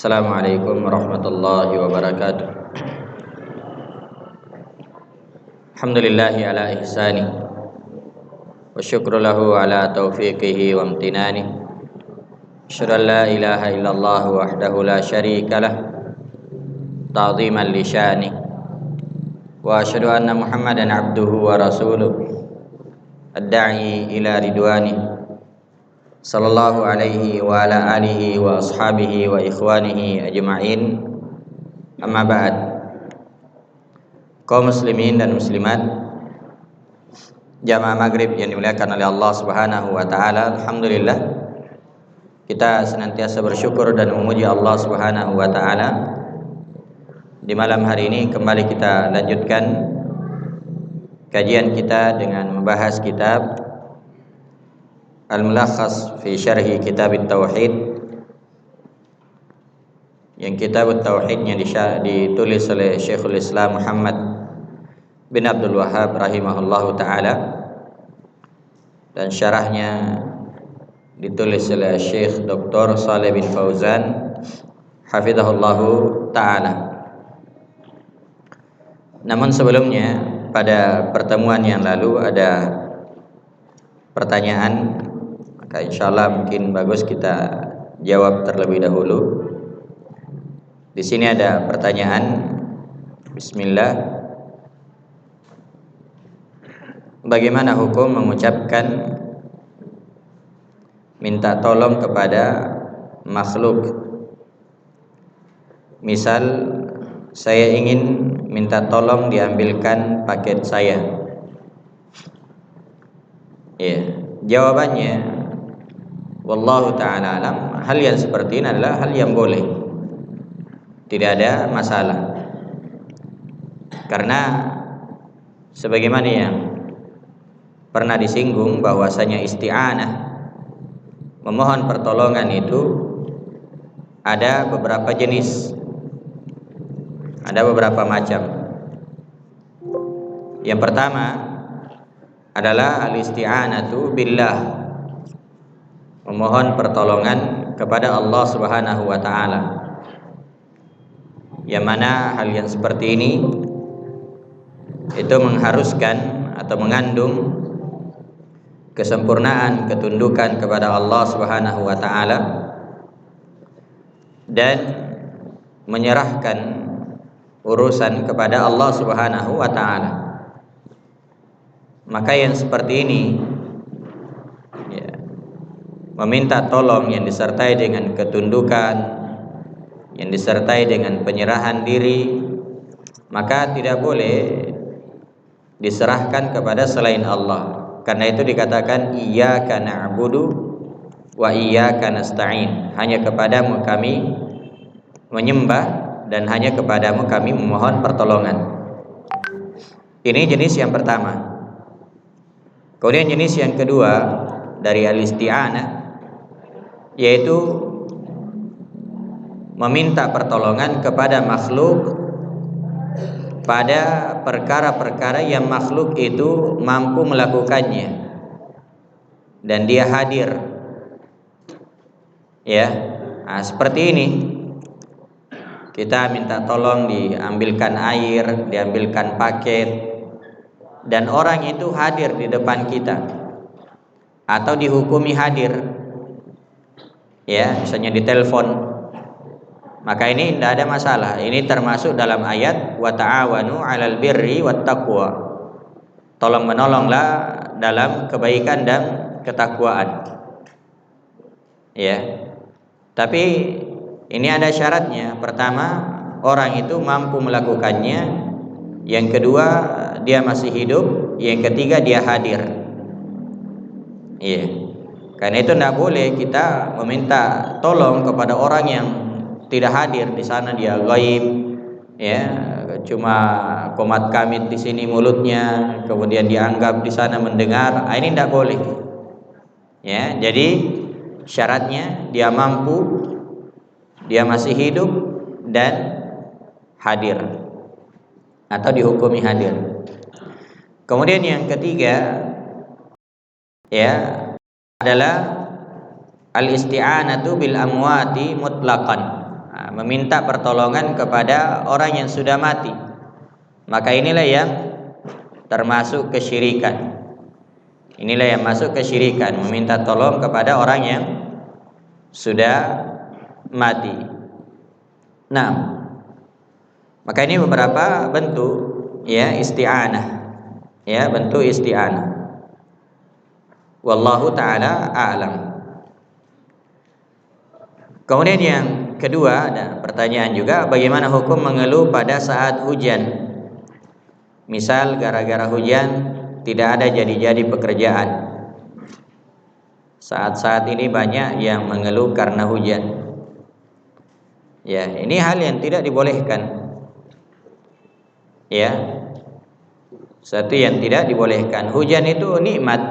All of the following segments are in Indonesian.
Assalamualaikum warahmatullahi wabarakatuh. Alhamdulillahi ala ihsani wa syukru lahu ala taufiqihi wa amtinani. Asyhadu an la ilaha illallah wahdahu la syarika lah ta'ziman li syani wa asyhadu anna Muhammadan abduhu wa rasuluh ad-da'i ila ridwani sallallahu alaihi wa ala alihi wa ashabihi wa ikhwanihi ajma'in. Amma ba'd. Kaum muslimin dan muslimat jamaah maghrib yang dimuliakan oleh Allah Subhanahu wa taala, alhamdulillah kita senantiasa bersyukur dan memuji Allah Subhanahu wa taala. Di malam hari ini kembali kita lanjutkan kajian kita dengan membahas kitab Al-Mulakhas fi Syarhi Kitab At-Tauhid, yang Kitab At-Tauhidnya ditulis oleh Syekhul Islam Muhammad bin Abdul Wahhab rahimahullahu ta'ala, dan syarahnya ditulis oleh Syekh Dr. Shalih bin Fauzan hafizahullahu ta'ala. Namun sebelumnya, pada pertemuan yang lalu ada pertanyaan, maka insyaallah mungkin bagus kita jawab terlebih dahulu. Di sini ada pertanyaan. Bismillah. Bagaimana hukum mengucapkan minta tolong kepada makhluk? Misal saya ingin minta tolong diambilkan paket saya. Ya, jawabannya wallahu ta'ala alam, hal yang seperti ini adalah hal yang boleh, tidak ada masalah. Karena sebagaimana yang pernah disinggung bahwasanya isti'anah, memohon pertolongan itu ada beberapa jenis, ada beberapa macam. Yang pertama adalah al-isti'anatu billah, memohon pertolongan kepada Allah Subhanahu wa taala. Yang mana hal yang seperti ini itu mengharuskan atau mengandung kesempurnaan ketundukan kepada Allah Subhanahu wa taala dan menyerahkan urusan kepada Allah Subhanahu wa taala. Maka yang seperti ini, meminta tolong yang disertai dengan ketundukan, yang disertai dengan penyerahan diri, maka tidak boleh diserahkan kepada selain Allah. Karena itu dikatakan iyyaka na'budu wa iyyaka nasta'in, hanya kepadamu kami menyembah dan hanya kepadamu kami memohon pertolongan. Ini jenis yang pertama. Kemudian jenis yang kedua dari al-isti'anah, yaitu meminta pertolongan kepada makhluk pada perkara-perkara yang makhluk itu mampu melakukannya dan dia hadir. Ya, nah, seperti ini. Kita minta tolong diambilkan air, diambilkan paket, dan orang itu hadir di depan kita atau dihukumi hadir. Ya, misalnya ditelepon, maka ini tidak ada masalah. Ini termasuk dalam ayat wa ta'awanu 'alal birri wat taqwa. Tolong menolonglah dalam kebaikan dan ketakwaan. Ya. Tapi ini ada syaratnya. Pertama, orang itu mampu melakukannya. Yang kedua, dia masih hidup. Yang ketiga, dia hadir. Iya. Karena itu tidak boleh kita meminta tolong kepada orang yang tidak hadir di sana, dia gaib, ya, cuma komat kamit di sini mulutnya, kemudian dianggap di sana mendengar. Ini tidak boleh. Ya, jadi syaratnya dia mampu, dia masih hidup dan hadir atau dihukumi hadir. Kemudian yang ketiga, ya, adalah al-isti'anatu bil amwati mutlaqan. meminta pertolongan kepada orang yang sudah mati, maka inilah yang termasuk kesyirikan. Inilah yang masuk kesyirikan, meminta tolong kepada orang yang sudah mati. Nah, maka ini beberapa bentuk ya isti'anah. Ya, bentuk isti'anah. Wallahu taala a'lam. Kemudian yang kedua, ada pertanyaan juga, bagaimana hukum mengeluh pada saat hujan? Misal gara-gara hujan tidak ada jadi-jadi pekerjaan. Saat-saat ini banyak yang mengeluh karena hujan. Ya, ini hal yang tidak dibolehkan. Ya, satu yang tidak dibolehkan. Hujan itu nikmat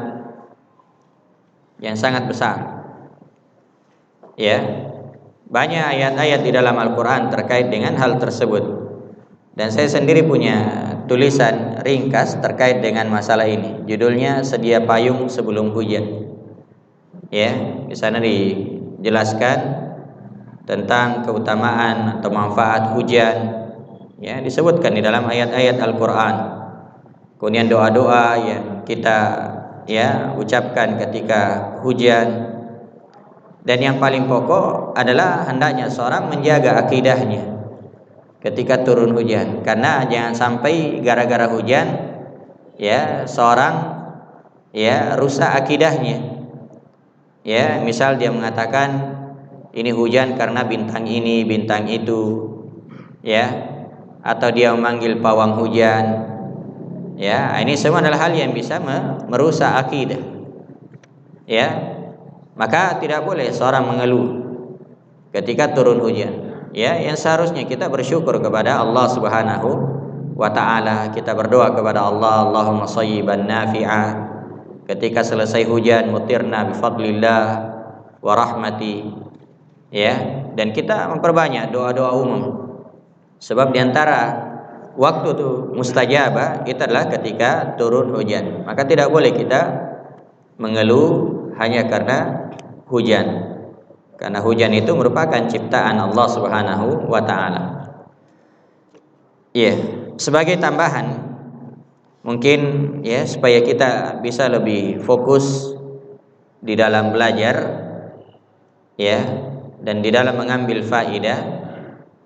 yang sangat besar. Ya, banyak ayat-ayat di dalam Al-Quran terkait dengan hal tersebut. Dan saya sendiri punya tulisan ringkas terkait dengan masalah ini. Judulnya Sedia Payung Sebelum Hujan. Ya, di sana dijelaskan tentang keutamaan atau manfaat hujan. Ya, disebutkan di dalam ayat-ayat Al-Quran. Kemudian doa-doa yang kita ya ucapkan ketika hujan. Dan yang paling pokok adalah hendaknya seorang menjaga akidahnya ketika turun hujan, karena jangan sampai gara-gara hujan ya seorang ya rusak akidahnya. Ya, misal dia mengatakan ini hujan karena bintang ini, bintang itu, ya, atau dia memanggil pawang hujan. Ya, ini semua adalah hal yang bisa merusak akidah. Ya, maka tidak boleh seorang mengeluh ketika turun hujan. Ya, yang seharusnya kita bersyukur kepada Allah Subhanahu wa taala. Kita berdoa kepada Allah, Allahumma shayyiban nafi'a. Ketika selesai hujan, mutirna bi fadlillah wa rahmati. Ya, dan kita memperbanyak doa-doa umum. Sebab diantara waktu itu mustajabah itu adalah ketika turun hujan. Maka tidak boleh kita mengeluh hanya karena hujan. Karena hujan itu merupakan ciptaan Allah Subhanahu wa taala. Iya, sebagai tambahan mungkin ya supaya kita bisa lebih fokus di dalam belajar ya dan di dalam mengambil faidah,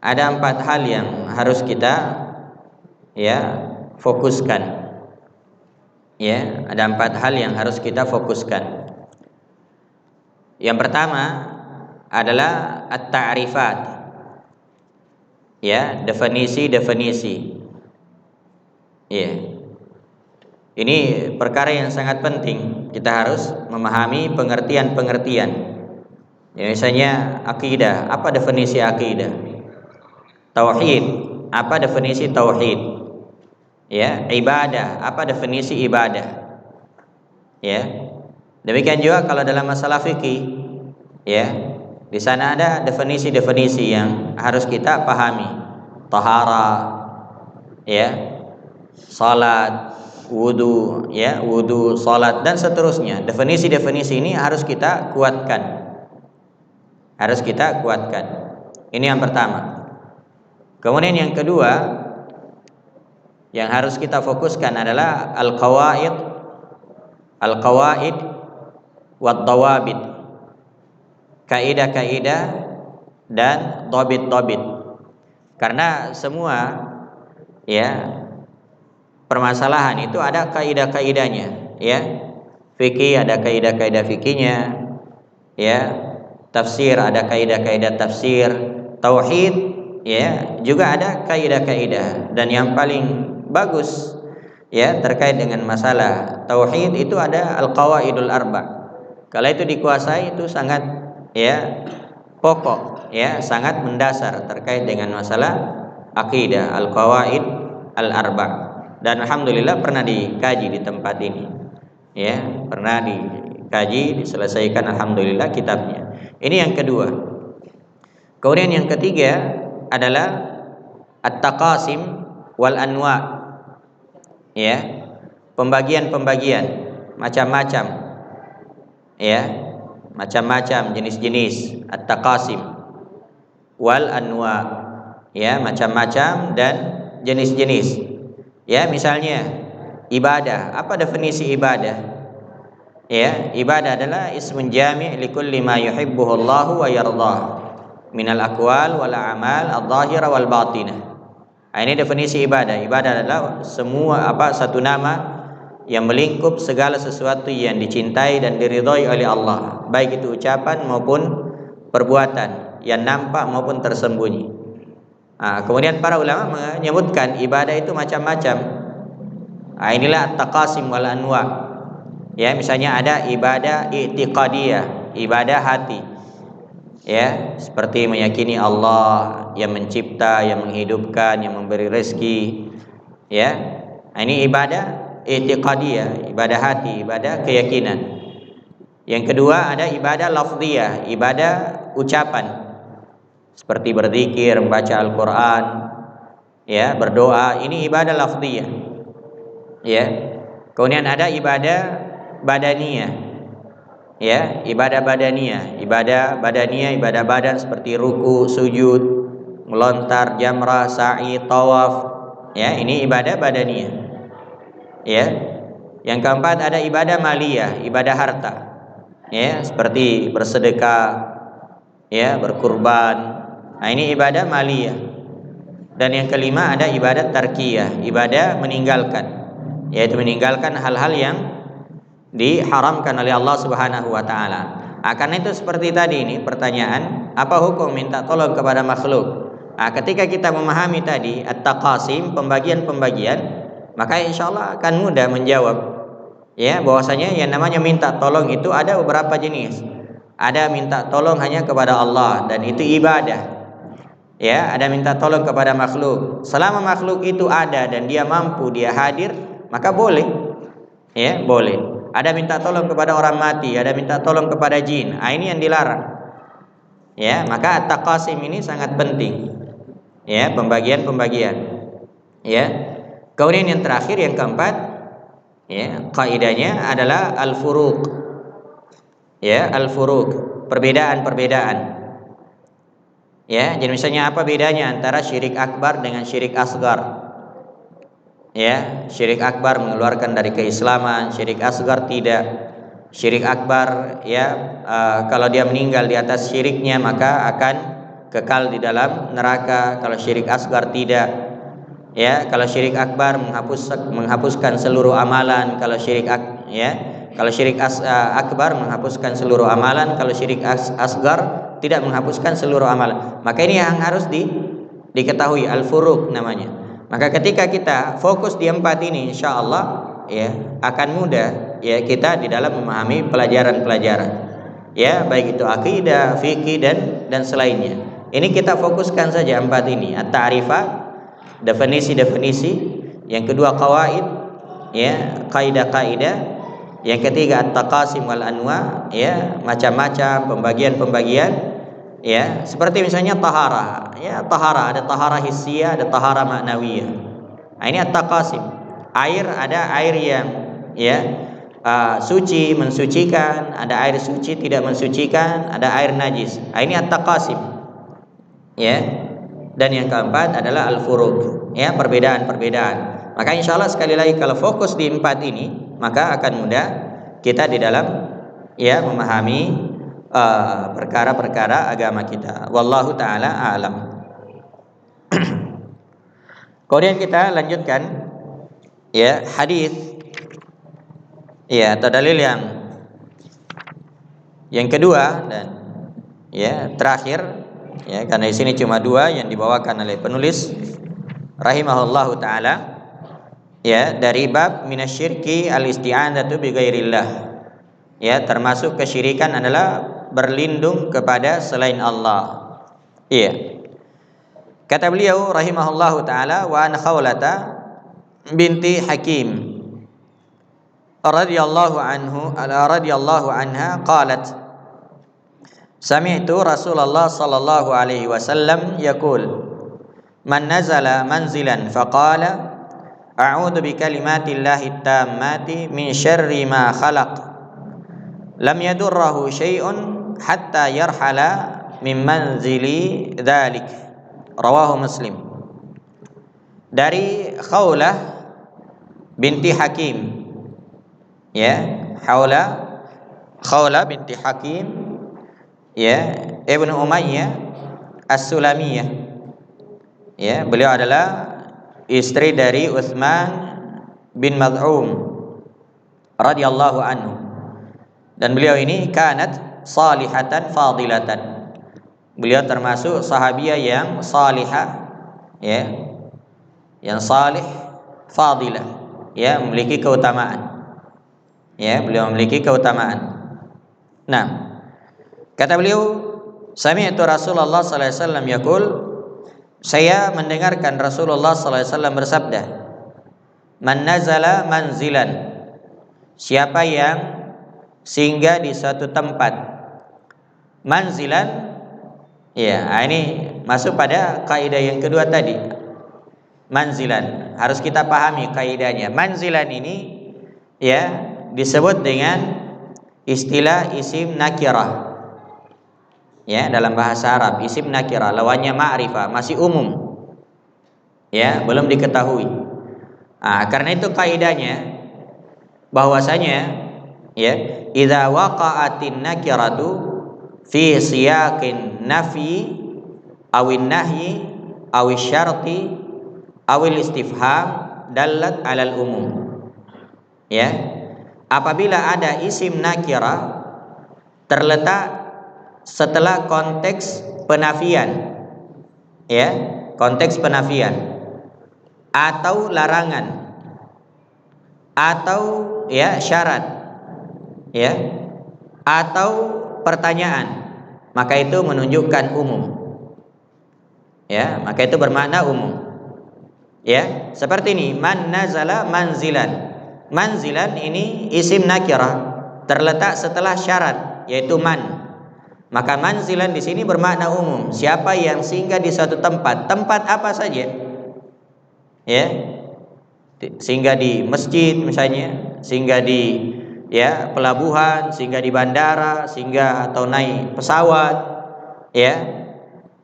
ada 4 hal yang harus kita ya fokuskan. Ya, ada 4 hal yang harus kita fokuskan. Yang pertama adalah at-ta'rifat. Ya, definisi-definisi. Ya. Ini perkara yang sangat penting. Kita harus memahami pengertian-pengertian. Ya, misalnya akidah, apa definisi akidah? Tauhid, apa definisi tauhid? Ya, ibadah, apa definisi ibadah? Ya. Demikian juga kalau dalam masalah fikih, ya, di sana ada definisi-definisi yang harus kita pahami. Tahara, ya, salat, wudu, ya, wudu, salat dan seterusnya. Definisi-definisi ini harus kita kuatkan. Harus kita kuatkan. Ini yang pertama. Kemudian yang kedua yang harus kita fokuskan adalah al-qawaid wad dawabit. Kaidah-kaidah dan dhabit-dhabit. Karena semua ya permasalahan itu ada kaidah-kaidahnya, ya. Fikih ada kaidah-kaidah fikihnya, ya. Tafsir ada kaidah-kaidah tafsir, tauhid ya juga ada kaidah-kaidah. Dan yang paling bagus ya terkait dengan masalah tauhid itu ada al-qawaidul arba'. Kalau itu dikuasai itu sangat ya pokok, ya, sangat mendasar terkait dengan masalah akidah, al-qawaid al-arba'. Dan alhamdulillah pernah dikaji di tempat ini. Ya, pernah dikaji, diselesaikan alhamdulillah kitabnya. Ini yang kedua. Kemudian yang ketiga adalah at-taqasim wal anwa'. Ya, pembagian-pembagian macam-macam. Ya, macam-macam jenis-jenis at-taqasim. wal anwa, ya, macam-macam dan jenis-jenis. Ya, misalnya ibadah. Apa definisi ibadah? Ya, ibadah adalah ismun jami' likulli ma yuhibbuhu Allahu wa yardah minal aqwal wal a'mal adh-dhahira wal batinah. Nah, ini definisi ibadah. Ibadah adalah semua satu nama yang melingkup segala sesuatu yang dicintai dan diridhai oleh Allah, baik itu ucapan maupun perbuatan, yang nampak maupun tersembunyi. Nah, kemudian para ulama menyebutkan ibadah itu macam-macam. Nah, inilah at-taqasim wal anwa. Ya, misalnya ada ibadah i'tiqadiyah, ibadah hati. Ya, seperti meyakini Allah yang mencipta, yang menghidupkan, yang memberi rezeki. Ya. Nah, ini ibadah i'tiqadiyah, ibadah hati, ibadah keyakinan. Yang kedua ada ibadah lafdhiyah, ibadah ucapan. Seperti berzikir, membaca Al-Qur'an, ya, berdoa, ini ibadah lafdhiyah. Ya. Kemudian ada ibadah badaniyah. Ya, ibadah badaniyah, ibadah badan seperti ruku, sujud, melontar, jamrah, sa'i, tawaf. Ya, ini ibadah badaniyah. Ya. Yang keempat ada ibadah maliyah, ibadah harta. Ya, seperti bersedekah, ya, berkurban. Nah, ini ibadah maliyah. Dan yang kelima ada ibadah tarkiyah, ibadah meninggalkan, yaitu meninggalkan hal-hal yang diharamkan oleh Allah Subhanahu wa taala. Karena itu seperti tadi ini pertanyaan, apa hukum minta tolong kepada makhluk? Ketika kita memahami tadi at-taqasim, pembagian-pembagian, maka insyaallah akan mudah menjawab. Ya, bahwasanya yang namanya minta tolong itu ada beberapa jenis. Ada minta tolong hanya kepada Allah dan itu ibadah. Ya, ada minta tolong kepada makhluk. Selama makhluk itu ada dan dia mampu, dia hadir, maka boleh. Ya, boleh. Ada minta tolong kepada orang mati, ada minta tolong kepada jin. Ini yang dilarang. Ya, maka at-taqasim ini sangat penting. Ya, pembagian-pembagian. Ya. Kemudian yang terakhir, yang keempat, ya, kaidahnya adalah al-furuq. Ya, al-furuq, perbedaan-perbedaan. Ya, jadi misalnya apa bedanya antara syirik akbar dengan syirik asgar? Ya, syirik akbar mengeluarkan dari keislaman, syirik asgar tidak. Syirik akbar, ya, kalau dia meninggal di atas syiriknya maka akan kekal di dalam neraka. Kalau syirik asgar tidak. Ya, kalau syirik akbar menghapuskan seluruh amalan. Kalau syirik akbar menghapuskan seluruh amalan. Kalau syirik asgar tidak menghapuskan seluruh amalan. Maka ini yang harus diketahui, al-furuq namanya. Maka ketika kita fokus di empat ini, insya Allah, ya, akan mudah, ya, kita di dalam memahami pelajaran-pelajaran, ya, baik itu akidah, fikih dan selainnya. Ini kita fokuskan saja empat ini: at-ta'rifat, definisi-definisi, yang kedua qawaid, ya, kaidah-kaidah, yang ketiga at-taqasim wal anwa, ya, macam-macam pembagian-pembagian. Ya, seperti misalnya tahara. Ya, tahara ada tahara hissiyah, ada tahara ma'nawiyah. Nah, ini at-taqasim. Air, ada air yang, ya, suci, mensucikan, ada air suci tidak mensucikan, ada air najis. Nah, ini at-taqasim. Ya. Dan yang keempat adalah al-furuq. Ya, perbedaan-perbedaan. Maka insyaallah sekali lagi kalau fokus di empat ini, maka akan mudah kita di dalam, ya, memahami perkara-perkara agama kita. Wallahu taala a'lam. Kemudian kita lanjutkan, ya, hadis, ya, atau dalil yang kedua dan, ya, terakhir, ya, karena di sini cuma dua yang dibawakan oleh penulis rahimahullahu taala, ya, dari bab minasyirki al-isti'anatu bi ghairillah. Ya, termasuk kesyirikan adalah berlindung kepada selain Allah. Iya. Kata beliau rahimahullahu taala, wa an Khawlata binti Hakim radhiyallahu anha qalat sami'tu Rasulullah sallallahu alaihi wasallam yaqul man nazala manzilan faqala a'udzu bi kalimatillahi tammati min syarri ma khalaq lam yadurruhu syai'un hatta yarhala min manzili dzalik. Rawahu Muslim. Dari Khawlah binti Hakim, ya, Khawlah binti Hakim, ya, Ibnu Umayyah As-Sulamiyah, ya, beliau adalah istri dari Utsman bin Maz'um radhiyallahu anhu, dan beliau ini kanat salihatan fadilatan. Beliau termasuk sahabiah yang salihah, ya, yang salih fadilah, ya, memiliki keutamaan, ya, beliau memiliki keutamaan. Nah, kata beliau, sami'tu Rasulullah sallallahu alaihi wasallam yaqul, saya mendengarkan Rasulullah sallallahu alaihi wasallam bersabda, man nazala manzilan, siapa yang singgah di suatu tempat. Manzilan, ya, ini masuk pada kaidah yang kedua tadi. Manzilan harus kita pahami kaidahnya. Manzilan ini, ya, disebut dengan istilah isim nakirah, ya, dalam bahasa Arab. Isim nakirah lawannya ma'rifah, masih umum, ya, belum diketahui. Karena itu kaidahnya bahwasanya, ya, idza waqa'atin nakiratu fi siyaqin nafi awin nahyi awis syarti awil istifham dallat 'alal umum. Ya, apabila ada isim nakirah terletak setelah konteks penafian, ya, konteks penafian atau larangan atau, ya, syarat, ya, atau pertanyaan, maka itu menunjukkan umum, ya, maka itu bermakna umum, ya. Seperti ini, man nazala manzilan. Manzilan ini isim nakirah terletak setelah syarat, yaitu man, maka manzilan di sini bermakna umum. Siapa yang singgah di suatu tempat, tempat apa saja, ya, singgah di masjid misalnya, singgah di, ya, pelabuhan, singgah di bandara, singgah atau naik pesawat, ya,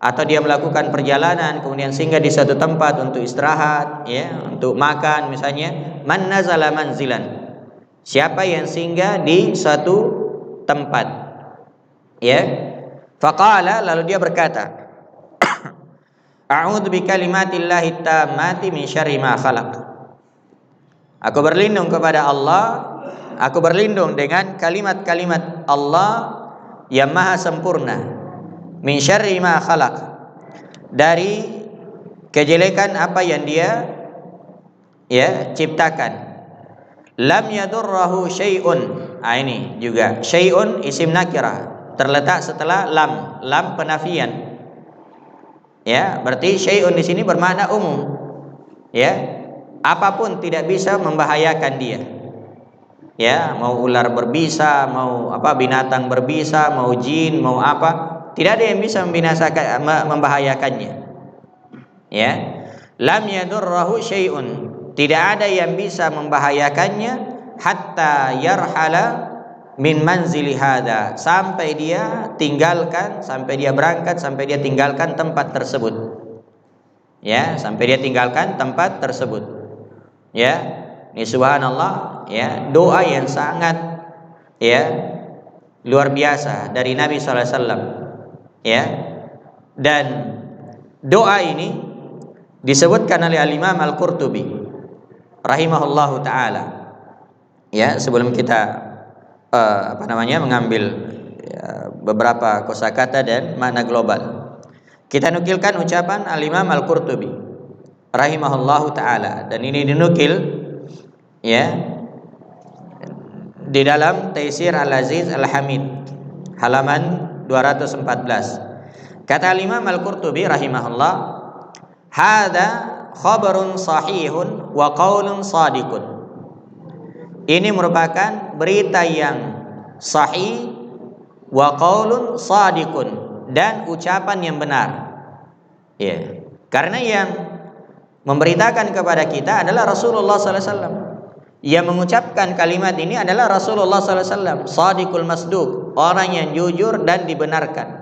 atau dia melakukan perjalanan kemudian singgah di suatu tempat untuk istirahat, ya, untuk makan misalnya. Man nazala manzilan, siapa yang singgah di suatu tempat, ya. Faqala, lalu dia berkata, a'udzu bikalimatillahi tammati min syarri ma khalaq. Aku berlindung kepada Allah, aku berlindung dengan kalimat-kalimat Allah yang maha sempurna. Min syarri ma khalaq, dari kejelekan apa yang dia, ya, ciptakan. Lam yadurrahu syai'un. Ini juga syai'un isim nakirah terletak setelah lam penafian. Ya, berarti syai'un di sini bermakna umum, ya. Apapun tidak bisa membahayakan dia, ya, mau ular berbisa, mau apa, binatang berbisa, mau jin, mau apa, tidak ada yang bisa membinasakan, membahayakannya, ya. Lam yadurrahu syai'un, tidak ada yang bisa membahayakannya, hatta yarhala min manzili hada, sampai dia tinggalkan, sampai dia berangkat, sampai dia tinggalkan tempat tersebut, ya, sampai dia tinggalkan tempat tersebut. Ya, ini subhanallah, ya, doa yang sangat, ya, luar biasa dari Nabi sallallahu alaihi wasallam, ya. Dan doa ini disebutkan oleh Al-Imam Al-Qurtubi rahimahullahu taala, ya. Sebelum kita mengambil, ya, beberapa kosakata dan makna global, kita nukilkan ucapan Al-Imam Al-Qurtubi rahimahullahu taala, dan ini dinukil, ya, di dalam Taisir Al-Aziz Al-Hamid halaman 214. Kata Imam Al-Qurtubi rahimahullah, hadza khabarun sahihun wa qaulun sadiqun. Ini merupakan berita yang sahih, wa qaulun sadiqun, dan ucapan yang benar, ya. Karena yang memberitakan kepada kita adalah Rasulullah sallallahu alaihi wasallam. Yang mengucapkan kalimat ini adalah Rasulullah sallallahu alaihi wasallam, shadiqul masduq, orang yang jujur dan dibenarkan.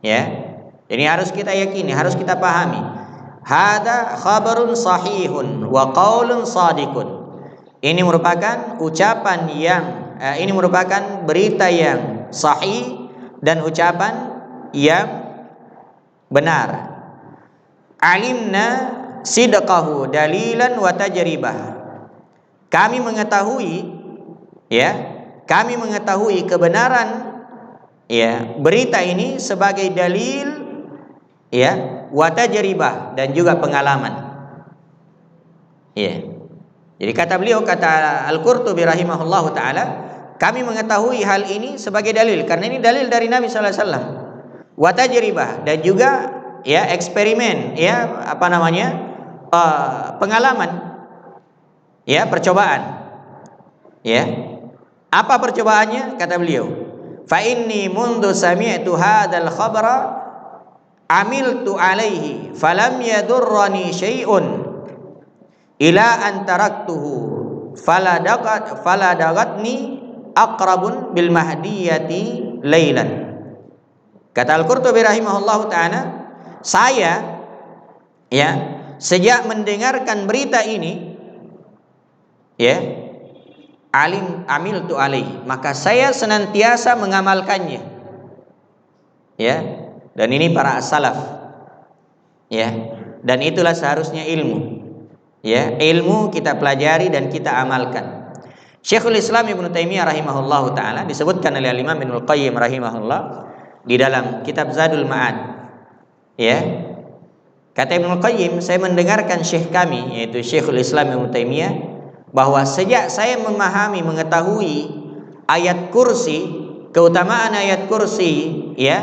Ya. Ini harus kita yakini, harus kita pahami. Hada khabarun sahihun wa qaulun sadiqun. Ini merupakan ucapan yang ini merupakan berita yang sahih dan ucapan yang benar. Alimna sidqahu dalilan wa tajribah. Kami mengetahui, ya, kami mengetahui kebenaran, ya, berita ini sebagai dalil, ya, wa tajribah, dan juga pengalaman. Ya. Jadi kata beliau, kata Al-Qurtubi rahimahullahu taala, kami mengetahui hal ini sebagai dalil karena ini dalil dari Nabi sallallahu alaihi wasallam. Wa tajribah, dan juga ya eksperimen, ya apa namanya? Pengalaman, ya, percobaan. Ya. Apa percobaannya? Kata beliau, fa inni mundu sami'tu hadzal khabara amiltu alaihi falam yadurrani syai'un ila an taraktuhu faladagatni aqrabun bil mahdiyati lailan. Kata Al-Qurtubi rahimahullahu taala, saya, ya, sejak mendengarkan berita ini, ya, amiltu alaihi, maka saya senantiasa mengamalkannya. Ya. Dan ini para as-salaf. Ya. Dan itulah seharusnya ilmu. Ya, ilmu kita pelajari dan kita amalkan. Syekhul Islam Ibnu Taimiyah rahimahullahu taala disebutkan oleh Imam Ibnu Qayyim rahimahullah di dalam kitab Zadul Ma'ad. Ya. Kata Ibnu Qayyim, saya mendengarkan syekh kami yaitu Syekhul Islam Ibnu Taimiyah bahwa sejak saya memahami, mengetahui ayat kursi, keutamaan ayat kursi, ya,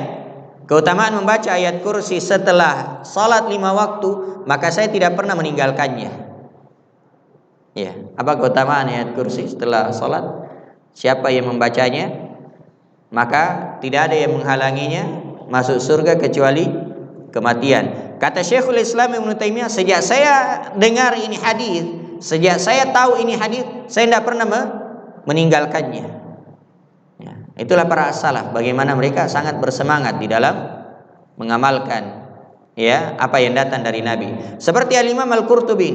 keutamaan membaca ayat kursi setelah salat 5 waktu, maka saya tidak pernah meninggalkannya. Ya, apa keutamaan ayat kursi setelah salat? Siapa yang membacanya, maka tidak ada yang menghalanginya masuk surga kecuali kematian. Kata Syekhul Islam Ibnu Taimiyah, sejak saya dengar ini hadis, sejak saya tahu ini hadis, saya tidak pernah meninggalkannya. Ya, itulah para salaf, bagaimana mereka sangat bersemangat di dalam mengamalkan, ya, apa yang datang dari Nabi. Seperti Al-Imam Al-Qurtubi,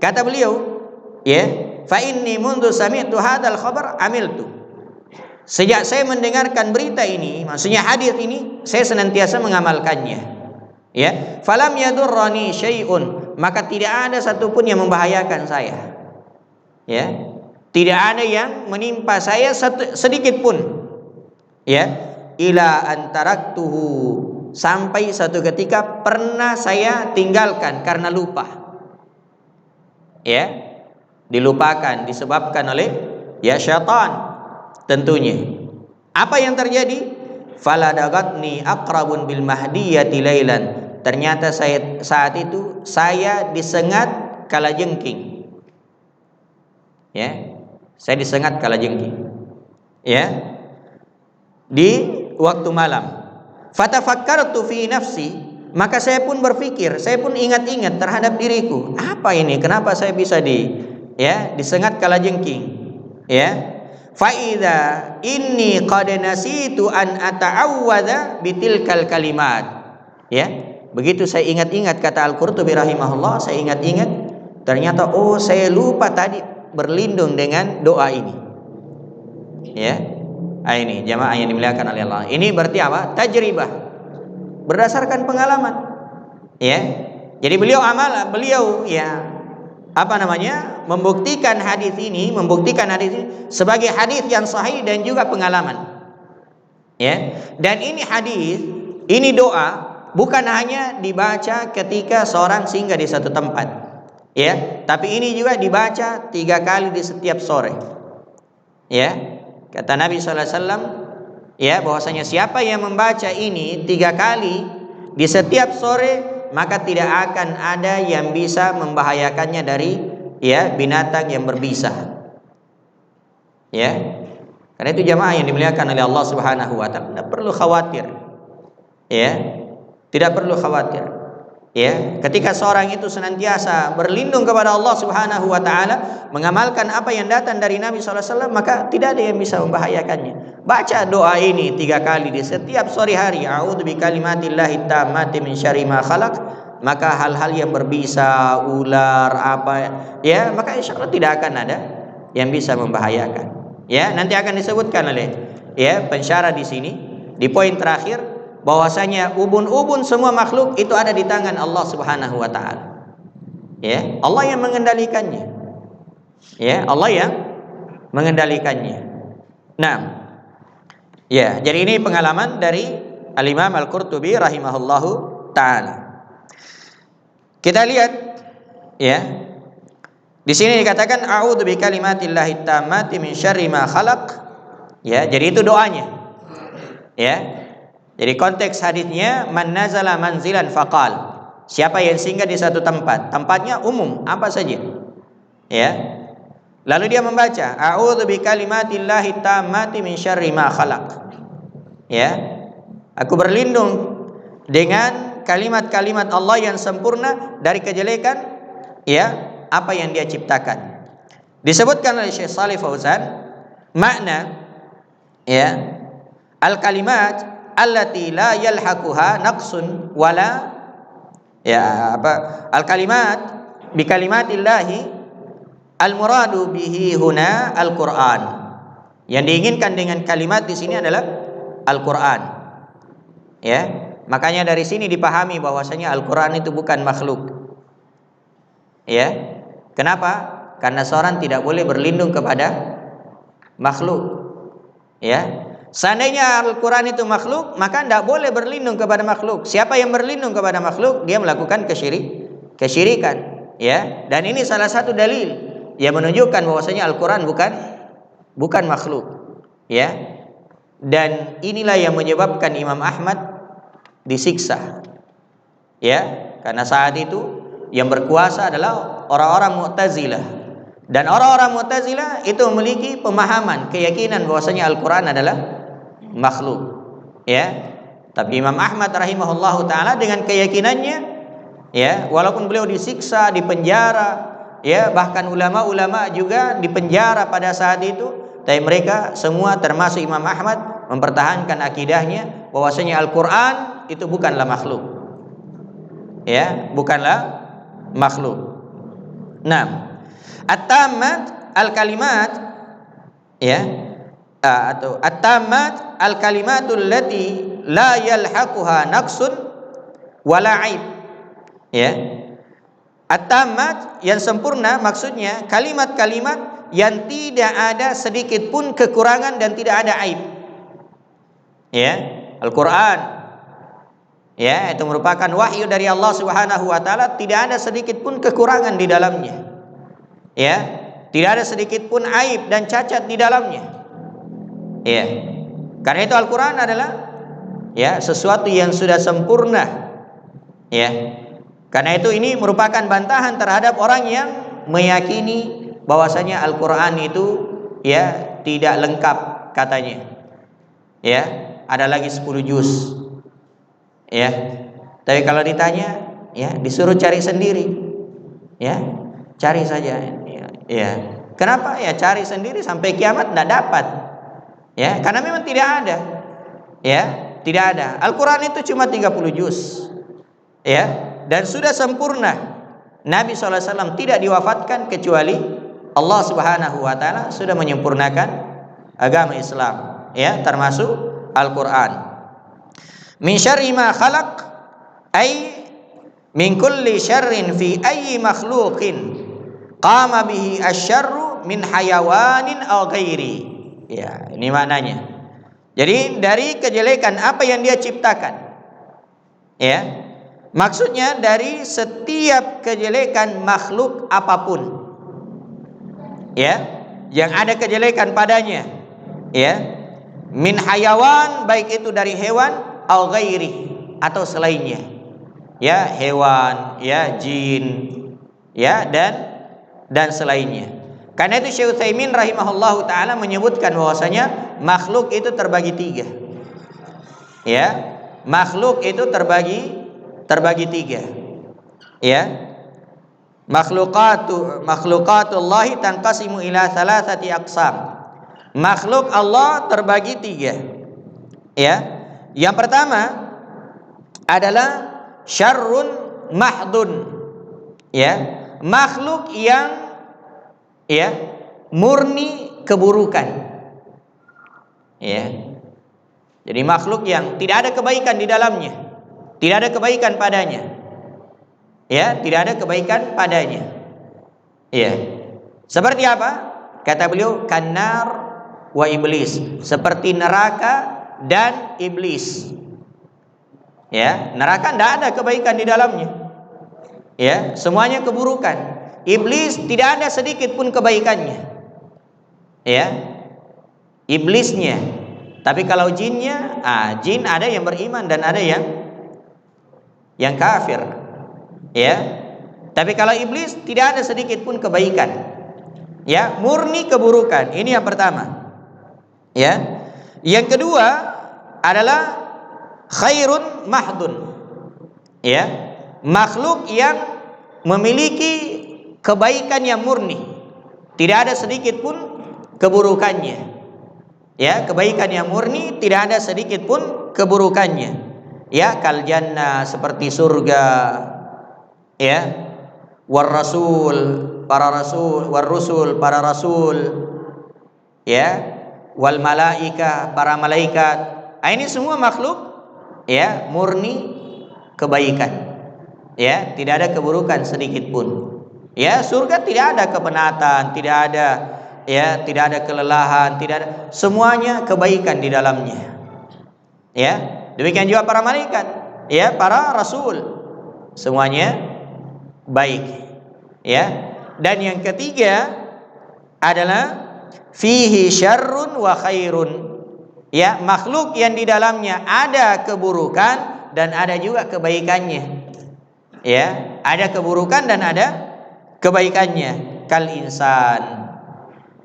kata beliau, ya, fa inni mundu sami'tu hadzal khabar amiltu. Sejak saya mendengarkan berita ini, maksudnya hadis ini, saya senantiasa mengamalkannya. Ya, falam yadurrani syai'un, maka tidak ada satupun yang membahayakan saya. Ya, tidak ada yang menimpa saya sedikit pun. Ya, ila antaraktuhu, sampai satu ketika pernah saya tinggalkan karena lupa. Ya, dilupakan disebabkan oleh, ya, syaitan tentunya. Apa yang terjadi? Faladagatni aqrabun bil mahdiyati lailan. Ternyata saya saat itu saya disengat kalajengking. Ya, saya disengat kalajengking. Ya, di waktu malam. Fatafakkartu fi nafsi, maka saya pun berpikir, saya pun ingat-ingat terhadap diriku. Apa ini? Kenapa saya bisa disengat kalajengking? Ya. Fa idza inni qad nasitu an ata'awwadza bitilkal kalimat. Ya. Begitu saya ingat-ingat, kata Al-Qurtubi rahimahullah, saya ingat-ingat, ternyata saya lupa tadi berlindung dengan doa ini. Ya. Ini jamaah yang dimuliakan oleh Allah. Ini berarti apa? Tajribah. Berdasarkan pengalaman. Ya. Jadi beliau membuktikan hadis ini sebagai hadis yang sahih dan juga pengalaman. Ya. Dan ini hadis, ini doa bukan hanya dibaca ketika seorang singgah di satu tempat. Ya, tapi ini juga dibaca 3 kali di setiap sore. Ya. Kata Nabi sallallahu alaihi wasallam, ya, bahwasanya siapa yang membaca ini 3 kali di setiap sore, maka tidak akan ada yang bisa membahayakannya dari, ya, binatang yang berbisa. Ya. Karena itu jamaah yang dimuliakan oleh Allah Subhanahu wa taala, tidak perlu khawatir. Ya. Tidak perlu khawatir. Ya, ketika seorang itu senantiasa berlindung kepada Allah Subhanahu wa taala, mengamalkan apa yang datang dari Nabi sallallahu alaihi wasallam, maka tidak ada yang bisa membahayakannya. Baca doa ini 3 kali di setiap sore hari, a'udzu bikalimatillahi tammati min syarri ma khalaq, maka hal-hal yang berbisa, ular, apa ya, maka insya Allah tidak akan ada yang bisa membahayakan. Ya, nanti akan disebutkan oleh pensyarah di sini di poin terakhir, bahwasanya ubun-ubun semua makhluk itu ada di tangan Allah Subhanahu wa taala. Ya, Allah yang mengendalikannya. Ya, Allah yang mengendalikannya. Nah, ya, jadi ini pengalaman dari Al-Imam Al-Qurtubi rahimahullahu taala. Kita lihat ya. Di sini dikatakan a'udzu bikalimatillahi tammati min syarri ma khalaq. Ya, jadi itu doanya. Ya. Jadi konteks hadisnya man nazala manzilan faqal. Siapa yang singgah di satu tempat, tempatnya umum, apa saja. Ya. Lalu dia membaca a'udzu bikalimatillahi tammati min syarri ma khalaq. Ya. Aku berlindung dengan kalimat-kalimat Allah yang sempurna dari kejelekan ya apa yang dia ciptakan. Disebutkan oleh Syekh Shalih Fauzan makna ya al-kalimat allati la yalhaquha naqsun wala ya apa al-kalimat bi kalimatillahi al-muradu bihi huna al-Qur'an. Yang diinginkan dengan kalimat di sini adalah Al-Qur'an. Ya, makanya dari sini dipahami bahwasanya Al-Qur'an itu bukan makhluk. Ya. Kenapa? Karena seorang tidak boleh berlindung kepada makhluk. Ya. Seandainya Al-Quran itu makhluk, maka tidak boleh berlindung kepada makhluk. Siapa yang berlindung kepada makhluk, dia melakukan kesyirikan. Ya, dan ini salah satu dalil yang menunjukkan bahwasanya Al-Quran bukan makhluk. Ya, dan inilah yang menyebabkan Imam Ahmad disiksa. Ya, karena saat itu yang berkuasa adalah orang-orang Mu'tazilah. Dan orang-orang Mu'tazilah itu memiliki pemahaman, keyakinan bahwasanya Al-Quran adalah makhluk. Ya. Tapi Imam Ahmad rahimahullahu taala dengan keyakinannya, ya, walaupun beliau disiksa, dipenjara, ya, bahkan ulama-ulama juga dipenjara pada saat itu, tapi mereka semua termasuk Imam Ahmad mempertahankan akidahnya bahwasanya Al-Quran itu bukanlah makhluk. Ya, bukanlah makhluk. Nah, at-tammat al-kalimat ya atau at-tammat al-kalimatul lati la yalhaquha naqsun wala aib. Ya. At-tammat yang sempurna maksudnya kalimat-kalimat yang tidak ada sedikit pun kekurangan dan tidak ada aib. Ya, Al-Qur'an ya, itu merupakan wahyu dari Allah Subhanahu wa taala, tidak ada sedikit pun kekurangan di dalamnya. Ya, tidak ada sedikit pun aib dan cacat di dalamnya. Ya. Karena itu Al-Qur'an adalah ya sesuatu yang sudah sempurna. Ya. Karena itu ini merupakan bantahan terhadap orang yang meyakini bahwasanya Al-Qur'an itu ya tidak lengkap katanya. Ya, ada lagi 10 juz. Ya, tapi kalau ditanya, ya disuruh cari sendiri, ya cari saja, ya. Kenapa? Ya cari sendiri sampai kiamat tidak dapat, ya karena memang tidak ada, ya tidak ada. Al-Quran itu cuma 30 juz, ya dan sudah sempurna. Nabi SAW tidak diwafatkan kecuali Allah Subhanahu Wa Taala sudah menyempurnakan agama Islam, ya termasuk Al-Quran. Min syarri ma khalaq ay min kulli syarrin fi ayyi makhluqin qama bihi asyarru min hayawanin aw ghairi. Ya, ini maknanya. Jadi dari kejelekan apa yang dia ciptakan. Ya. Maksudnya dari setiap kejelekan makhluk apapun. Ya, yang ada kejelekan padanya. Ya. Min hayawan baik itu dari hewan au ghairi atau selainnya, ya hewan, ya jin, ya dan selainnya. Karena itu Syekh Utsaimin rahimahullahu taala menyebutkan bahwasanya makhluk itu terbagi 3. Ya, makhluk itu terbagi 3. Ya. Makhlukatullahi tanqasimu ila thalathati aqsam. Makhluk Allah terbagi 3. Ya. Yang pertama adalah syarrun mahdun. Ya. Makhluk yang murni keburukan. Ya. Jadi makhluk yang tidak ada kebaikan di dalamnya. Tidak ada kebaikan padanya. Ya, tidak ada kebaikan padanya. Ya. Seperti apa? Kata beliau, kannar wa iblis, seperti neraka dan iblis. Ya, neraka tidak ada kebaikan di dalamnya. Ya, semuanya keburukan. Iblis tidak ada sedikit pun kebaikannya. Ya. Iblisnya. Tapi kalau jinnya, jin ada yang beriman dan ada yang kafir. Ya. Tapi kalau iblis tidak ada sedikit pun kebaikan. Ya, murni keburukan. Ini yang pertama. Ya. Yang kedua adalah khairun mahdun. Ya. Makhluk yang memiliki kebaikan yang murni. Tidak ada sedikit pun keburukannya. Ya, kebaikan yang murni, tidak ada sedikit pun keburukannya. Ya, kal jannah, seperti surga. Ya. War rasul, para rasul, war rusul, para rasul. Ya. Wal malaika, para malaikat. Ini semua makhluk ya, murni kebaikan. Ya, tidak ada keburukan sedikit pun. Ya, surga tidak ada kepenatan, tidak ada kelelahan, tidak ada, semuanya kebaikan di dalamnya. Ya, demikian juga para malaikat, ya, para rasul, semuanya baik. Ya, dan yang ketiga adalah fihi syarrun wa khairun. Ya, makhluk yang di dalamnya ada keburukan dan ada juga kebaikannya. Ya, ada keburukan dan ada kebaikannya. Kal insan.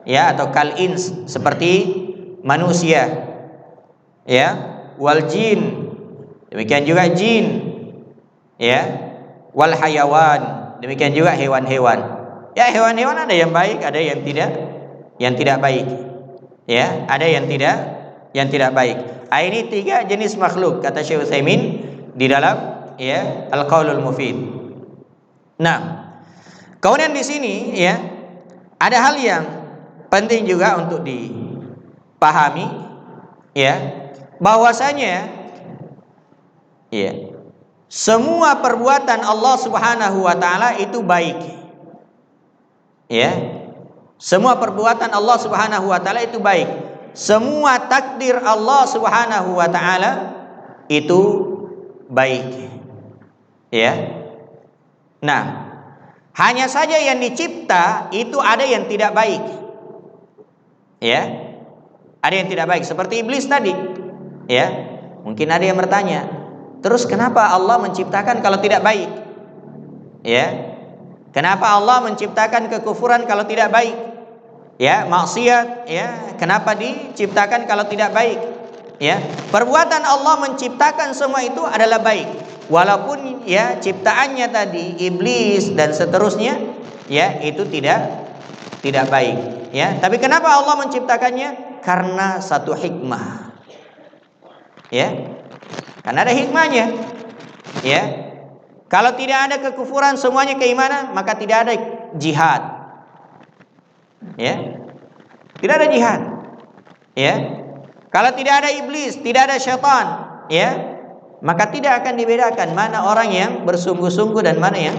Ya, atau kal ins, seperti manusia. Ya, wal jin, demikian juga jin. Ya, wal hayawan, demikian juga hewan-hewan. Ya, hewan-hewan ada yang baik, ada yang tidak baik. Ya, ada yang tidak baik. Ini 3 jenis makhluk, kata Syekh Utsaimin di dalam ya Al-Qaulul Mufid. Nah, kemudian di sini ya ada hal yang penting juga untuk dipahami, ya, bahwasanya ya semua perbuatan Allah Subhanahu wa taala itu baik. Ya. Semua perbuatan Allah Subhanahu wa taala itu baik. Semua takdir Allah Subhanahu wa taala itu baik. Ya. Nah, hanya saja yang dicipta itu ada yang tidak baik. Ya, ada yang tidak baik, seperti iblis tadi. Ya, mungkin ada yang bertanya, terus kenapa Allah menciptakan kalau tidak baik? Ya, kenapa Allah menciptakan kekufuran kalau tidak baik? Ya, maksiat, ya, kenapa diciptakan kalau tidak baik? Ya, perbuatan Allah menciptakan semua itu adalah baik, walaupun ya ciptaannya tadi iblis dan seterusnya, ya, itu tidak baik. Ya, tapi kenapa Allah menciptakannya? Karena satu hikmah. Ya, karena ada hikmahnya. Ya, kalau tidak ada kekufuran semuanya keimanan, maka tidak ada jihad. Ya, tidak ada jihad. Ya, kalau tidak ada iblis, tidak ada syaitan, ya, maka tidak akan dibedakan mana orang yang bersungguh-sungguh dan mana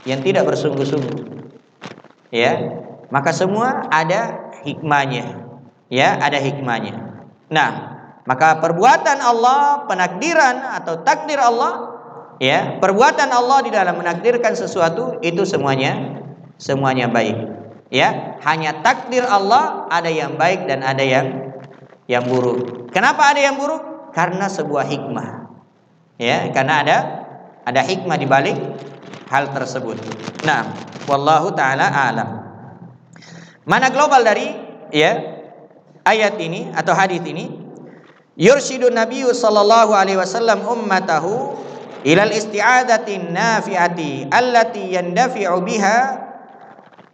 yang tidak bersungguh-sungguh. Ya, maka semua ada hikmahnya. Ya, ada hikmahnya. Nah, maka perbuatan Allah, penakdiran atau takdir Allah, ya, perbuatan Allah di dalam menakdirkan sesuatu itu semuanya baik. Ya, hanya takdir Allah ada yang baik dan ada yang buruk. Kenapa ada yang buruk? Karena sebuah hikmah. Ya, karena ada hikmah di balik hal tersebut. Nah, wallahu taala alam. Mana global dari ayat ini atau hadis ini? Yursyidun Nabi sallallahu alaihi wasallam ummatahu ilal isti'adatin nafi'ati allati yandafi'u biha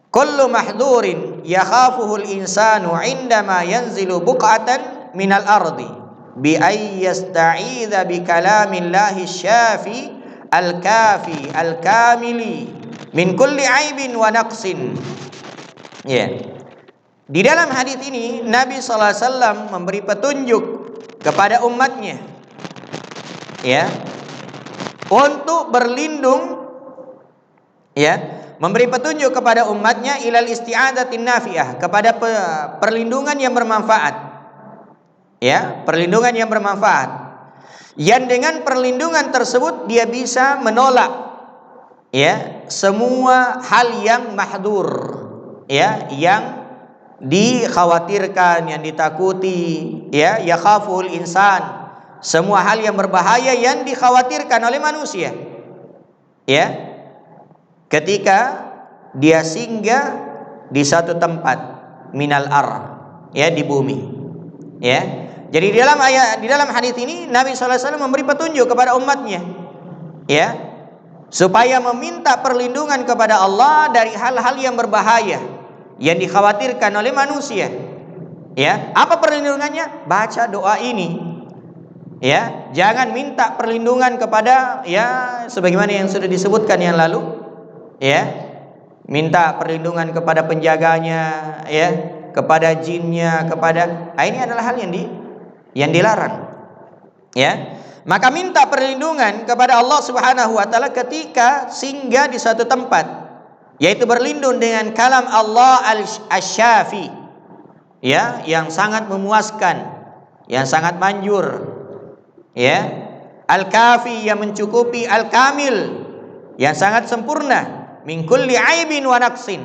kullu mahdhurin yakhafuhu al-insanu 'indama yanzilu buq'atan minal ardi bi ay yasta'idza bi kalamillahi syafi al-kafi al-kamili min kulli aibin wa naqsin. Ya. Di dalam hadis ini Nabi sallallahu alaihi wasallam memberi petunjuk kepada umatnya, ya, untuk berlindung, ya, memberi petunjuk kepada umatnya ilal isti'adatin nafi'ah, kepada perlindungan yang bermanfaat. Ya, perlindungan yang bermanfaat. Yang dengan perlindungan tersebut dia bisa menolak, ya, semua hal yang mahdur, ya, yang dikhawatirkan, yang ditakuti, ya, yakhaful insan, semua hal yang berbahaya yang dikhawatirkan oleh manusia, ya, ketika dia singgah di satu tempat minal ya, di bumi, ya. Jadi di dalam hadis ini Nabi sallallahu alaihi wasallam memberi petunjuk kepada umatnya, ya, supaya meminta perlindungan kepada Allah dari hal-hal yang berbahaya yang dikhawatirkan oleh manusia. Ya, apa perlindungannya? Baca doa ini. Ya, jangan minta perlindungan kepada, ya, sebagaimana yang sudah disebutkan yang lalu. Ya, minta perlindungan kepada penjaganya, ya, kepada jinnya, kepada ini adalah hal yang dilarang. Ya. Maka minta perlindungan kepada Allah Subhanahu wa taala ketika singgah di suatu tempat, yaitu berlindung dengan kalam Allah al-Syafi, ya, yang sangat memuaskan, yang sangat manjur, ya, al-Kafi, yang mencukupi, al-Kamil, yang sangat sempurna, min kulli aibin wa naqsin,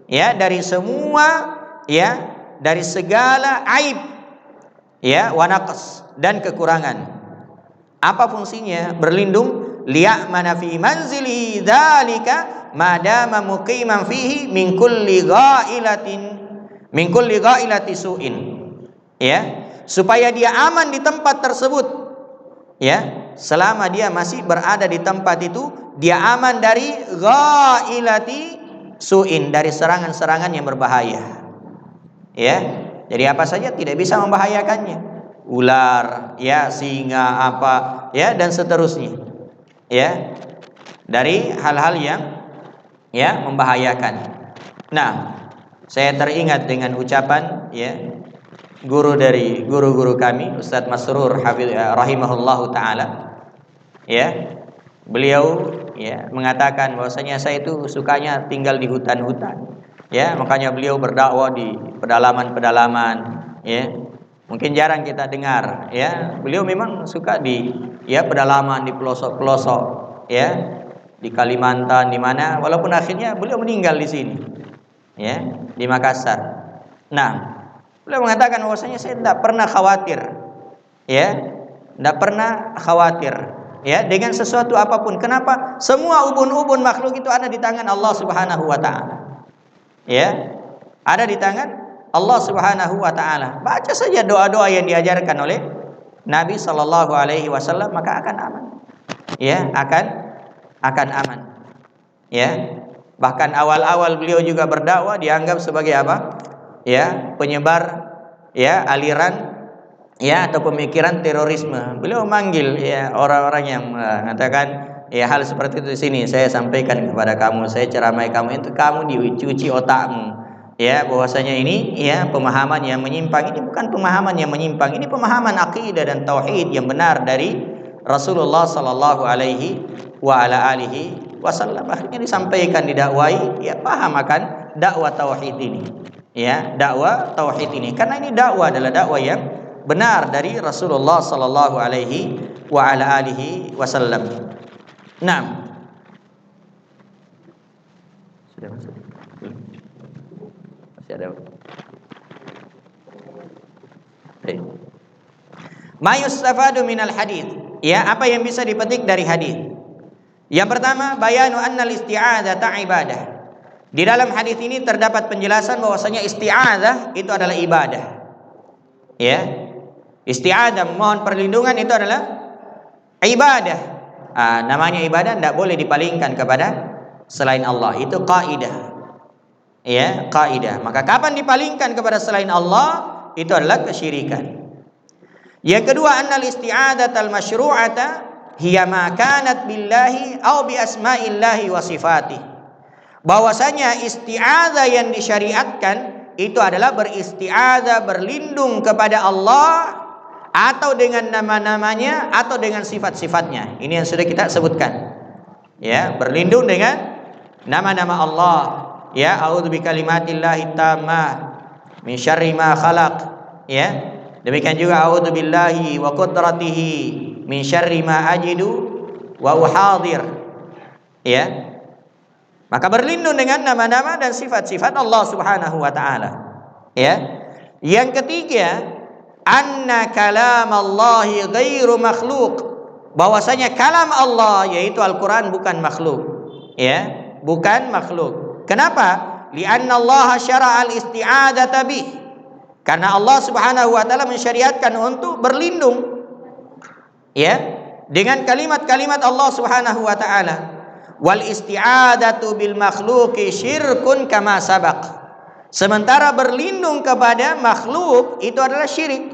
ya, dari semua, ya, dari segala aib, ya, wa naqs, dan kekurangan. Apa fungsinya berlindung? Liya'mana fi manzili dzalika madama muqiman fihi min kulli ghailati su'in, ya, supaya dia aman di tempat tersebut, ya, selama dia masih berada di tempat itu dia aman dari ghailati su'in, dari serangan-serangan yang berbahaya, ya. Jadi apa saja tidak bisa membahayakannya, ular, ya, singa, apa, ya, dan seterusnya, ya, dari hal-hal yang, ya, membahayakan. Nah, saya teringat dengan ucapan, ya, guru dari guru-guru kami, Ustadz Masrur rahimahullahu taala, ya. Beliau, ya, mengatakan bahwasanya saya itu sukanya tinggal di hutan-hutan, ya, makanya beliau berdakwah di pedalaman-pedalaman, ya. Mungkin jarang kita dengar, ya. Beliau memang suka di, ya, pedalaman, di pelosok-pelosok, ya, di Kalimantan, di mana, walaupun akhirnya beliau meninggal di sini, ya, di Makassar. Nah, beliau mengatakan bahwasanya saya tidak pernah khawatir, ya, tidak pernah khawatir, ya, dengan sesuatu apapun. Kenapa? Semua ubun-ubun makhluk itu ada di tangan Allah Subhanahu wa taala. Ya, ada di tangan Allah Subhanahu wa taala. Baca saja doa-doa yang diajarkan oleh Nabi sallallahu alaihi wasallam, maka akan aman. Ya, akan aman. Ya. Bahkan awal-awal beliau juga berdakwah dianggap sebagai apa? Ya, penyebar, ya, aliran, ya, atau pemikiran terorisme. Beliau manggil, ya, orang-orang yang mengatakan, ya, hal seperti itu di sini saya sampaikan kepada kamu, saya ceramai kamu, itu kamu dicuci otakmu. Ya, bahwasanya ini, ya, pemahaman yang menyimpang, ini bukan pemahaman yang menyimpang, ini pemahaman akidah dan tauhid yang benar dari Rasulullah sallallahu alaihi wa ala alihi wasallam. Akhirnya disampaikan, didakwai, ya, paham akan dakwah tauhid ini, ya, dakwah tauhid ini, karena ini dakwah adalah dakwah yang benar dari Rasulullah sallallahu alaihi wa ala alihi wasallam. Nah, sudah masuk. Masih ada. Ma yustafadu minal hadits. Ya, apa yang bisa dipetik dari hadis? Yang pertama, bayanu annal isti'adzata ibadah. Di dalam hadis ini terdapat penjelasan bahwasanya isti'adzah itu adalah ibadah. Ya. Isti'adzah, mohon perlindungan, itu adalah ibadah. namanya ibadah tidak boleh dipalingkan kepada selain Allah. Itu kaidah. Ya, kaidah. Maka kapan dipalingkan kepada selain Allah, itu adalah kesyirikan. Yang kedua, annal isti'adzat al-masyru'ata hiya ma kanat billahi aw bi asma'illahi wa sifatih. Bahwasanya isti'adzah yang disyariatkan itu adalah beristi'adzah, berlindung kepada Allah atau dengan nama-namanya atau dengan sifat-sifatnya. Ini yang sudah kita sebutkan. Ya, berlindung dengan nama-nama Allah. Ya, a'udzu bikalimatillahi tammah min syarri ma khalaq. Ya. Demikian juga a'udzu billahi wa qudratihi min syarri ma ajidu wa uhadir. Ya. Maka berlindung dengan nama-nama dan sifat-sifat Allah Subhanahu wa taala. Ya. Yang ketiga, anna kalam Allahi ghairu makhluq. Bahwasanya kalam Allah yaitu Al-Qur'an bukan makhluk. Ya, bukan makhluk. Kenapa? Li'anna Allah syara'a al-isti'adzata bih. Karena Allah Subhanahu wa taala mensyariatkan untuk berlindung. Ya, dengan kalimat-kalimat Allah Subhanahu wa taala. Wal isti'adzatu bil makhluqi syirkun kama sabaq. Sementara berlindung kepada makhluk itu adalah syirik.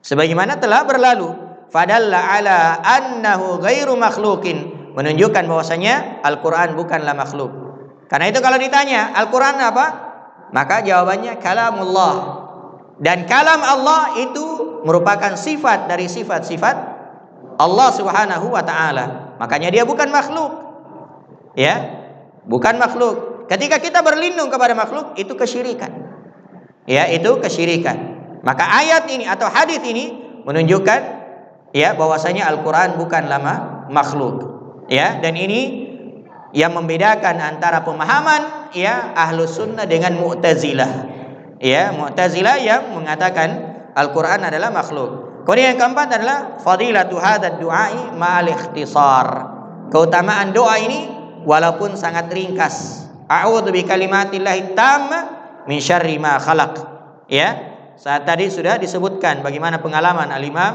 Sebagaimana telah berlalu. Fadalla ala annahu ghairu makhluqin. Menunjukkan bahwasanya Al-Qur'an bukanlah makhluk. Karena itu kalau ditanya Al-Quran apa? Maka jawabannya kalamullah. Dan kalam Allah itu merupakan sifat dari sifat-sifat Allah Subhanahu wa taala. Makanya dia bukan makhluk. Ya, bukan makhluk. Ketika kita berlindung kepada makhluk itu kesyirikan. Ya, itu kesyirikan. Maka ayat ini atau hadis ini menunjukkan ya bahwasanya Al-Quran bukanlah makhluk. Ya, dan ini yang membedakan antara pemahaman ya Ahlus Sunnah dengan Mu'tazilah. Ya, Mu'tazilah yang mengatakan Al-Qur'an adalah makhluk. Kemudian yang keempat adalah fadilatu hadzal du'ai ma'al ikhtisar. Keutamaan doa ini walaupun sangat ringkas. A'udzu bikalimatillahi tammah min syarri ma khalaq. Ya, saat tadi sudah disebutkan bagaimana pengalaman Al-Imam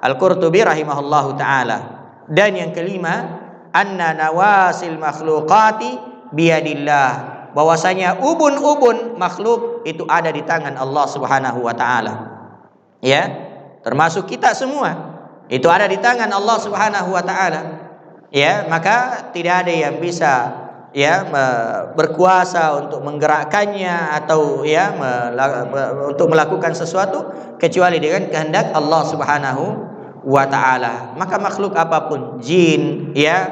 Al-Qurtubi rahimahullahu taala. Dan yang kelima, anna nawasil makhluqati biyadillah. Bahwasanya ubun-ubun makhluk itu ada di tangan Allah Subhanahu wa taala. Ya, termasuk kita semua itu ada di tangan Allah Subhanahu wa taala. Ya, maka tidak ada yang bisa ya berkuasa untuk menggerakkannya atau ya untuk melakukan sesuatu kecuali dengan kehendak Allah Subhanahu wa ta'ala. Maka makhluk apapun, jin, ya,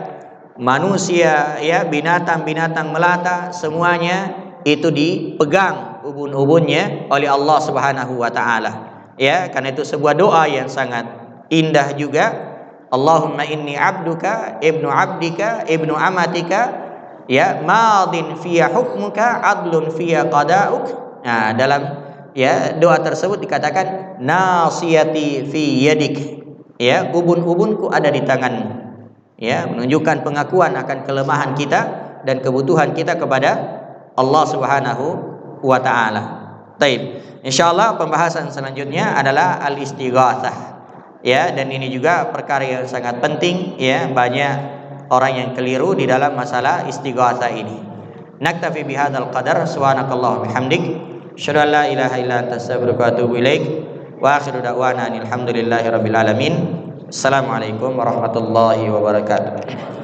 manusia, ya, binatang-binatang melata, semuanya itu dipegang ubun-ubunnya oleh Allah Subhanahu wa ta'ala. Ya, karena itu sebuah doa yang sangat indah juga. Allahumma inni abduka ibnu abdika ibnu amatika ya madin fiya hukmuka adlun fiya qada'uk. Nah, dalam ya doa tersebut dikatakan nasiyati fi yadik. Ya, ubun-ubunku ada di tanganmu. Ya, menunjukkan pengakuan akan kelemahan kita dan kebutuhan kita kepada Allah Subhanahu wa taala. Baik. Insyaallah pembahasan selanjutnya adalah al-istighatsah. Ya, dan ini juga perkara yang sangat penting ya, banyak orang yang keliru di dalam masalah istighatsah ini. Naktafi bihadzal qadar subhanakallah bihamdik asyhadu an la ilaha illa anta astaghfiruka wa atubu ilaik. Wa akhiru da'wana alhamdulillahi rabbil alamin. Assalamualaikum warahmatullahi wabarakatuh.